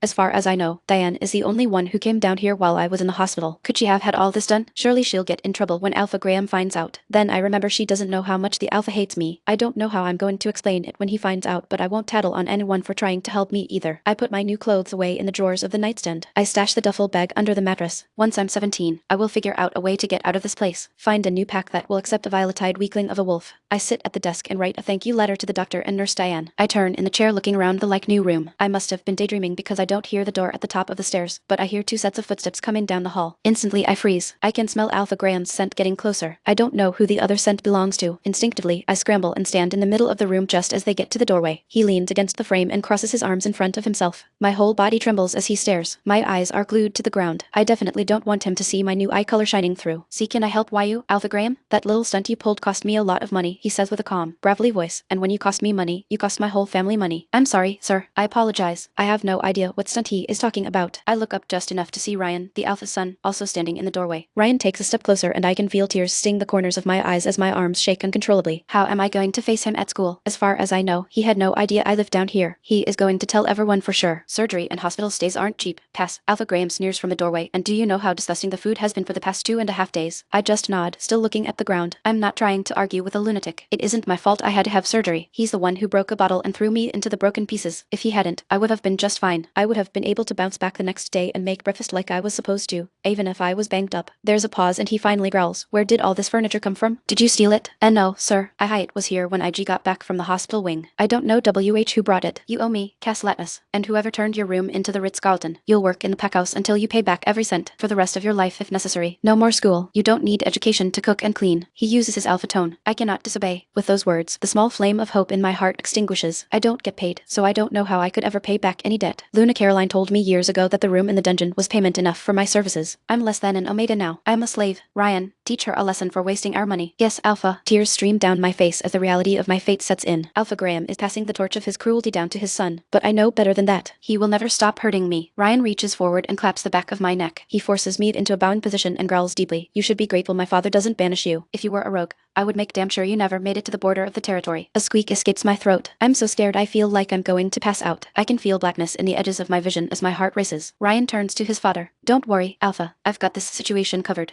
As far as I know, Diane is the only one who came down here while I was in the hospital. Could she have had all this done? Surely she'll get in trouble when Alpha Graham finds out. Then I remember she doesn't know how much the Alpha hates me. I don't know how I'm going to explain it when he finds out, but I won't tattle on anyone for trying to help me either. I put my new clothes away in the drawers of the nightstand. I stash the duffel bag under the mattress. Once I'm 17, I will figure out a way to get out of this place. Find a new pack that will accept a violetide weakling of a wolf. I sit at the desk and write a thank you letter to the doctor and Nurse Diane. I turn in the chair looking around the like-new room. I must have been daydreaming because I don't hear the door at the top of the stairs, but I hear two sets of footsteps coming down the hall. Instantly I freeze. I can smell Alpha Graham's scent getting closer. I don't know who the other scent belongs to. Instinctively, I scramble and stand in the middle of the room just as they get to the doorway. He leans against the frame and crosses his arms in front of himself. My whole body trembles as he stares. My eyes are glued to the ground. I definitely don't want him to see my new eye color shining through. "See, can I help you, Alpha Graham? That little stunt you pulled cost me a lot of money," he says with a calm, gravelly voice. "And when you cost me money, you cost my whole family money." "I'm sorry, sir. I apologize. I have no idea what stunt he is talking about." I look up just enough to see Ryan, the Alpha's son, also standing in the doorway. Ryan takes a step closer and I can feel tears sting the corners of my eyes as my arms shake uncontrollably. How am I going to face him at school? As far as I know, he had no idea I lived down here. He is going to tell everyone for sure. Surgery and hospital stays aren't cheap. Pass. Alpha Graham sneers from the doorway. "And do you know how disgusting the food has been for the past 2.5 days?" I just nod, still looking at the ground. I'm not trying to argue with a lunatic. It isn't my fault I had to have surgery. He's the one who broke a bottle and threw me into the broken pieces. If he hadn't, I would have been just fine. I would have been able to bounce back the next day and make breakfast like I was supposed to, even if I was banged up. There's a pause and he finally growls, "Where did all this furniture come from? Did you steal it?" No, sir. It was here when I got back from the hospital wing. I don't know who brought it. You owe me, Cass Latmus, and whoever turned your room into the Ritz-Carlton. You'll work in the packhouse until you pay back every cent, for the rest of your life if necessary. No more school. You don't need education to cook and clean." He uses his alpha tone. I cannot disobey. With those words, the small flame of hope in my heart extinguishes. I don't get paid, so I don't know how I could ever pay back any debt. Luna Caroline told me years ago that the room in the dungeon was payment enough for my services. I'm less than an Omega now. I'm a slave. Ryan, teach her a lesson for wasting our money. Yes, Alpha. Tears stream down my face as the reality of my fate sets in. Alpha Graham is passing the torch of his cruelty down to his son, but I know better than that. He will never stop hurting me. Ryan reaches forward and claps the back of my neck. He forces me into a bowing position and growls deeply. "You should be grateful my father doesn't banish you. If you were a rogue, I would make damn sure you never made it to the border of the territory." A squeak escapes my throat. I'm so scared I feel like I'm going to pass out. I can feel blackness in the edges of my vision as my heart races. Ryan turns to his father. "Don't worry, Alpha. I've got this situation covered.